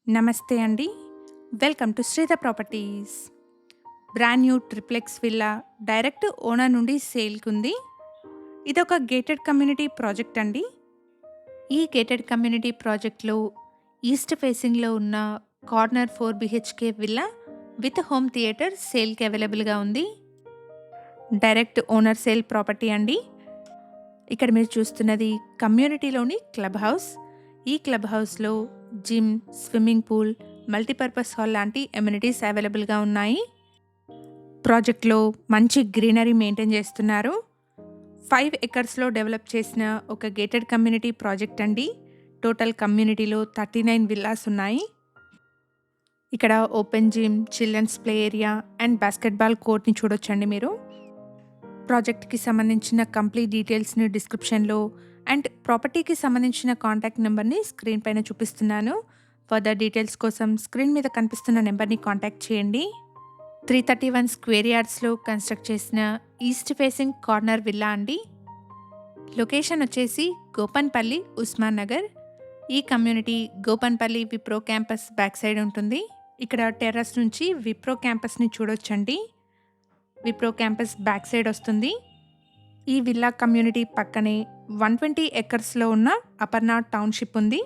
నమస్తే అండి. Welcome to Sridhar properties. Brand new triplex villa direct owner నుండి సేల్‌కుంది. ఇదొక గేటెడ్ కమ్యూనిటీ ప్రాజెక్ట్ అండి. ఈ గేటెడ్ కమ్యూనిటీ ప్రాజెక్ట్‌లో ఈస్ట్ ఫేసింగ్‌లో ఉన్న corner 4 BHK villa with home theatre సేల్‌కి అవైలబుల్‌గా ఉంది. డైరెక్ట్ ఓనర్ సేల్ ప్రాపర్టీ అండి. ఇక్కడ మీరు చూస్తున్నది కమ్యూనిటీలోని క్లబ్ హౌస్. ఈ క్లబ్ హౌస్‌లో gym, swimming pool, multipurpose hall లాంటి అమ్యూనిటీస్ అవైలబుల్‌గా ఉన్నాయి. ప్రాజెక్ట్‌లో మంచి గ్రీనరీ మెయింటైన్ చేస్తున్నారు. 5 ఎకర్స్‌లో డెవలప్ చేసిన ఒక గేటెడ్ కమ్యూనిటీ ప్రాజెక్ట్ అండి. టోటల్ కమ్యూనిటీలో 39 విల్లాస్ ఉన్నాయి. ఇక్కడ open gym, children's play area and basketball కోర్ట్‌ని చూడొచ్చండి మీరు. ప్రాజెక్ట్‌కి సంబంధించిన కంప్లీట్ డీటెయిల్స్‌ని డిస్క్రిప్షన్‌లో అండ్ ప్రాపర్టీకి సంబంధించిన కాంటాక్ట్ నెంబర్‌ని స్క్రీన్ పైన చూపిస్తున్నాను. ఫర్దర్ డీటెయిల్స్ కోసం స్క్రీన్ మీద కనిపిస్తున్న నెంబర్‌ని కాంటాక్ట్ చేయండి. 331 స్క్వేర్ యార్డ్స్‌లో కన్‌స్ట్రక్ట్ చేసిన ఈస్ట్ ఫేసింగ్ కార్నర్ విల్లా అండి. లొకేషన్ వచ్చేసి గోపన్పల్లి, ఉస్మాన్ నగర్. ఈ community Gopanpally Wipro campus back side ఉంటుంది. ఇక్కడ టెర్రస్ నుంచి విప్రో క్యాంపస్‌ని చూడొచ్చండి. విప్రో క్యాంపస్ బ్యాక్ సైడ్ వస్తుంది. ఈ విల్లా కమ్యూనిటీ పక్కనే 120 ఎకర్స్‌లో ఉన్న అపర్ణ టౌన్‌షిప్ ఉంది.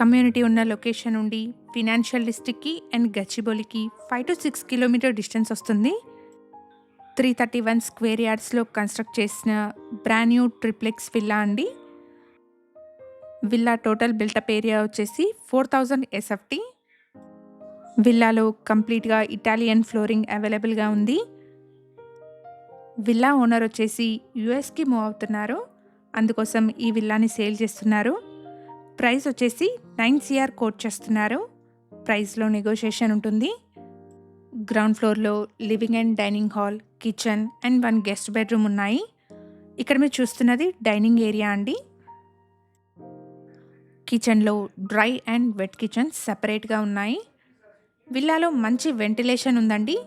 కమ్యూనిటీ ఉన్న లొకేషన్ నుండి ఫినాన్షియల్ డిస్ట్రిక్ట్‌కి అండ్ గచ్చిబౌలికి 5-6 కిలోమీటర్ డిస్టెన్స్ వస్తుంది. 331 స్క్వేర్ యార్డ్స్‌లో కన్‌స్ట్రక్ట్ చేసిన బ్రాండ్ న్యూ ట్రిప్లెక్స్ విల్లా అండి. విల్లా టోటల్ బిల్టప్ ఏరియా వచ్చేసి 4000 ఎస్ఎఫ్టీ. విల్లాలో కంప్లీట్‌గా ఇటాలియన్ ఫ్లోరింగ్ అవైలబుల్‌గా ఉంది. విల్లా ఓనర్ వచ్చేసి యూఎస్‌కి మూవ్ అవుతున్నారు. అందుకోసం ఈ విల్లాని సేల్ చేస్తున్నారు. ప్రైస్ వచ్చేసి 9 CR కోట్ చేస్తున్నారు. ప్రైస్‌లో నెగోషియేషన్ ఉంటుంది. గ్రౌండ్ ఫ్లోర్‌లో living and dining hall, kitchen and 1 guest bedroom ఉన్నాయి. ఇక్కడ మీరు చూస్తున్నది డైనింగ్ ఏరియా అండి. కిచెన్‌లో డ్రై అండ్ వెట్ కిచెన్ సెపరేట్‌గా ఉన్నాయి. విల్లాలో మంచి వెంటిలేషన్ ఉందండి.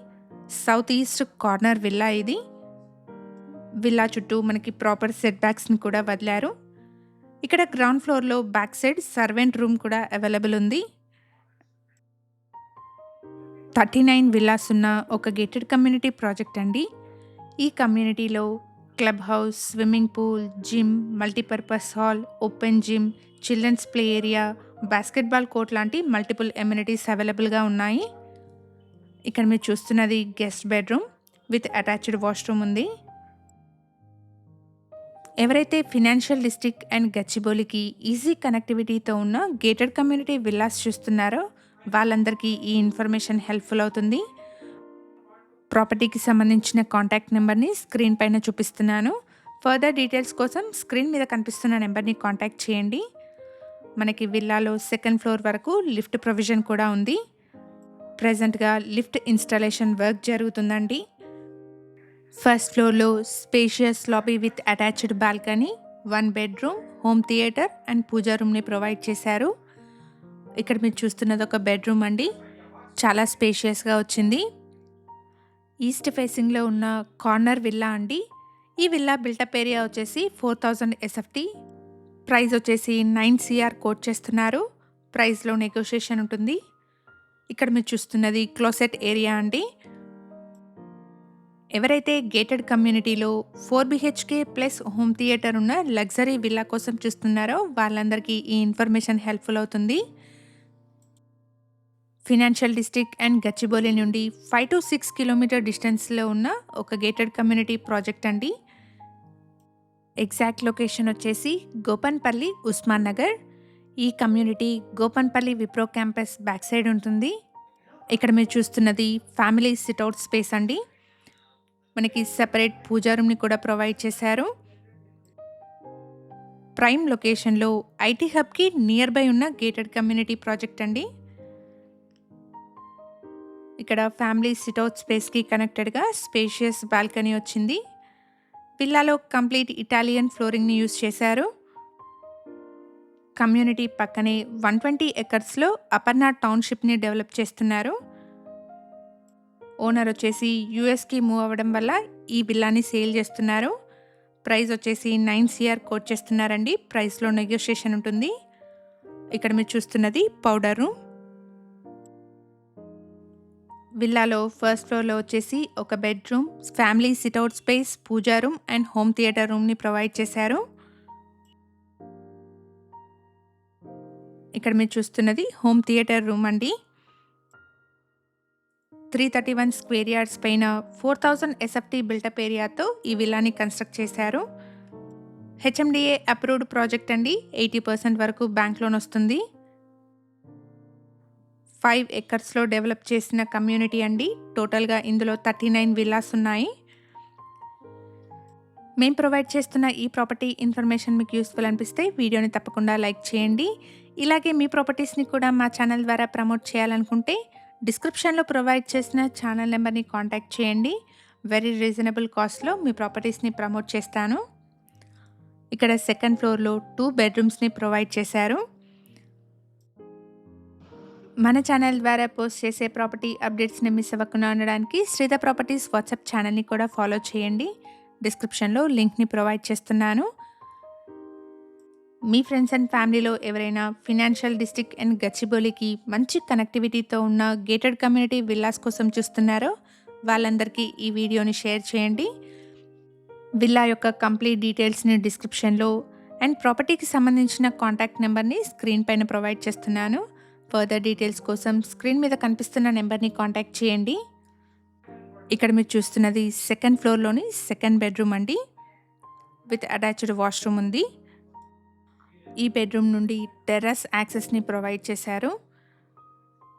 సౌత్ ఈస్ట్ కార్నర్ విల్లా ఇది. విల్లా చుట్టూ మనకి ప్రాపర్ సెట్ బ్యాక్స్‌ని కూడా వదిలారు. ఇక్కడ గ్రౌండ్ ఫ్లోర్‌లో బ్యాక్ సైడ్ సర్వెంట్ రూమ్ కూడా అవైలబుల్ ఉంది. 39 విల్లాస్ ఉన్న ఒక గేటెడ్ కమ్యూనిటీ ప్రాజెక్ట్ అండి. ఈ కమ్యూనిటీలో club house, swimming pool, gym, multipurpose hall, open gym, children's play area, basketball court లాంటి మల్టిపుల్ ఎమ్యూనిటీస్ అవైలబుల్‌గా ఉన్నాయి. ఇక్కడ మీరు చూస్తున్నది guest bedroom with attached washroom ఉంది. ఎవరైతే ఫినాన్షియల్ డిస్ట్రిక్ట్ అండ్ గచ్చిబౌలికి ఈజీ కనెక్టివిటీతో ఉన్న గేటెడ్ కమ్యూనిటీ విల్లాస్ చూస్తున్నారో వాళ్ళందరికీ ఈ ఇన్ఫర్మేషన్ హెల్ప్ఫుల్ అవుతుంది. ప్రాపర్టీకి సంబంధించిన కాంటాక్ట్ నెంబర్ని స్క్రీన్ పైన చూపిస్తున్నాను. ఫర్దర్ డీటెయిల్స్ కోసం స్క్రీన్ మీద కనిపిస్తున్న నెంబర్ని కాంటాక్ట్ చేయండి. మనకి విల్లాలో సెకండ్ ఫ్లోర్ వరకు లిఫ్ట్ ప్రొవిజన్ కూడా ఉంది. ప్రెజెంట్గా లిఫ్ట్ ఇన్స్టాలేషన్ వర్క్ జరుగుతుందండి. ఫస్ట్ ఫ్లోర్లో spacious lobby with attached balcony, 1 bedroom, home theatre and puja రూమ్ని ప్రొవైడ్ చేశారు. ఇక్కడ మీరు చూస్తున్నది ఒక బెడ్రూమ్ అండి. చాలా స్పేషియస్గా వచ్చింది. ఈస్ట్ ఫేసింగ్లో ఉన్న కార్నర్ విల్లా అండి. ఈ విల్లా బిల్టప్ ఏరియా వచ్చేసి 4000 ఎస్ఎఫ్టీ. ప్రైస్ వచ్చేసి 9 CR కోట్ చేస్తున్నారు. ప్రైస్లో నెగోషియేషన్ ఉంటుంది. ఇక్కడ మీరు చూస్తున్నది క్లోసెట్ ఏరియా అండి. ఎవరైతే గేటెడ్ కమ్యూనిటీలో 4 బీహెచ్కే ప్లస్ హోమ్ థియేటర్ ఉన్న లగ్జరీ విల్లా కోసం చూస్తున్నారో వాళ్ళందరికీ ఈ ఇన్ఫర్మేషన్ హెల్ప్ఫుల్ అవుతుంది. ఫినాన్షియల్ డిస్ట్రిక్ట్ అండ్ గచ్చిబౌలి నుండి 5-6 కిలోమీటర్ డిస్టెన్స్లో ఉన్న ఒక గేటెడ్ కమ్యూనిటీ ప్రాజెక్ట్ అండి. ఎగ్జాక్ట్ లొకేషన్ వచ్చేసి గోపన్పల్లి, ఉస్మాన్ నగర్. ఈ community Gopanpally Wipro campus back side ఉంటుంది. ఇక్కడ మీరు చూస్తున్నది ఫ్యామిలీ సిట్అవుట్ స్పేస్ అండి. మనకి సెపరేట్ పూజా రూమ్ని కూడా ప్రొవైడ్ చేశారు. ప్రైమ్ లొకేషన్లో ఐటీ హబ్కి నియర్ బై ఉన్న గేటెడ్ కమ్యూనిటీ ప్రాజెక్ట్ అండి. ఇక్కడ ఫ్యామిలీ సిట్అవుట్ స్పేస్కి కనెక్టెడ్గా స్పేషియస్ బాల్కనీ వచ్చింది. విల్లాలో కంప్లీట్ ఇటాలియన్ ఫ్లోరింగ్ని యూజ్ చేశారు. కమ్యూనిటీ పక్కనే 120 ఎకర్స్లో అపర్ణ టౌన్షిప్ని డెవలప్ చేస్తున్నారు. ఓనర్ వచ్చేసి యూఎస్కి మూవ్ అవ్వడం వల్ల ఈ విల్లాని సేల్ చేస్తున్నారు. ప్రైస్ వచ్చేసి 9 CR కోట్ చేస్తున్నారండి. ప్రైస్లో నెగోషియేషన్ ఉంటుంది. ఇక్కడ మీరు చూస్తున్నది పౌడర్ రూమ్. విల్లాలో ఫస్ట్ ఫ్లోర్‌లో వచ్చేసి ఒక bedroom, family sit-out space, puja room and home theatre రూమ్‌ని ప్రొవైడ్ చేశారు. ఇక్కడ మీరు చూస్తున్నది హోమ్ థియేటర్ రూమ్ అండి. 331 స్క్వేర్ యార్డ్స్ పైన 4000 ఎస్ఎఫ్టీ బిల్టప్ ఏరియాతో ఈ విల్లాని కన్స్ట్రక్ట్ చేశారు. హెచ్ఎండిఏ అప్రూవ్డ్ ప్రాజెక్ట్ అండి. 80% వరకు బ్యాంక్ లోన్ వస్తుంది. 5 ఎకర్స్‌లో డెవలప్ చేసిన కమ్యూనిటీ అండి. టోటల్‌గా ఇందులో 39 విల్లాస్ ఉన్నాయి. మేము ప్రొవైడ్ చేస్తున్న ఈ ప్రాపర్టీ ఇన్ఫర్మేషన్ మీకు యూస్ఫుల్ అనిపిస్తే వీడియోని తప్పకుండా లైక్ చేయండి. ఇలాగే మీ ప్రాపర్టీస్ని కూడా మా ఛానల్ ద్వారా ప్రమోట్ చేయాలనుకుంటే డిస్క్రిప్షన్లో ప్రొవైడ్ చేసిన ఛానల్ నెంబర్ని కాంటాక్ట్ చేయండి. వెరీ రీజనబుల్ కాస్ట్లో మీ ప్రాపర్టీస్ని ప్రమోట్ చేస్తాను. ఇక్కడ సెకండ్ ఫ్లోర్లో 2 బెడ్రూమ్స్ని ప్రొవైడ్ చేశారు. మన ఛానల్ ద్వారా పోస్ట్ చేసే ప్రాపర్టీ అప్డేట్స్ని మిస్ అవ్వకుండా ఉండడానికి శ్రీధ ప్రాపర్టీస్ వాట్సాప్ ఛానల్ని కూడా ఫాలో చేయండి. డిస్క్రిప్షన్లో లింక్ని ప్రొవైడ్ చేస్తున్నాను. మీ ఫ్రెండ్స్ అండ్ ఫ్యామిలీలో ఎవరైనా ఫినాన్షియల్ డిస్ట్రిక్ట్ అండ్ గచ్చిబౌలికి మంచి కనెక్టివిటీతో ఉన్న గేటెడ్ కమ్యూనిటీ విల్లాస్ కోసం చూస్తున్నారో వాళ్ళందరికీ ఈ వీడియోని షేర్ చేయండి. విల్లా యొక్క కంప్లీట్ డీటెయిల్స్ని డిస్క్రిప్షన్లో అండ్ ప్రాపర్టీకి సంబంధించిన కాంటాక్ట్ నెంబర్ని స్క్రీన్ పైన ప్రొవైడ్ చేస్తున్నాను. ఫర్దర్ డీటెయిల్స్ కోసం స్క్రీన్ మీద కనిపిస్తున్న నెంబర్ని కాంటాక్ట్ చేయండి. ఇక్కడ మీరు చూస్తున్నది సెకండ్ ఫ్లోర్లోని సెకండ్ బెడ్రూమ్ అండి. విత్ అటాచ్డ్ వాష్రూమ్ ఉంది. ఈ బెడ్రూమ్ నుండి టెర్రస్ యాక్సెస్ని ప్రొవైడ్ చేశారు.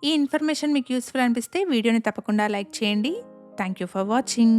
ఈ ఇన్ఫర్మేషన్ మీకు యూస్ఫుల్ అనిపిస్తే వీడియోని తప్పకుండా లైక్ చేయండి. Thank you for watching.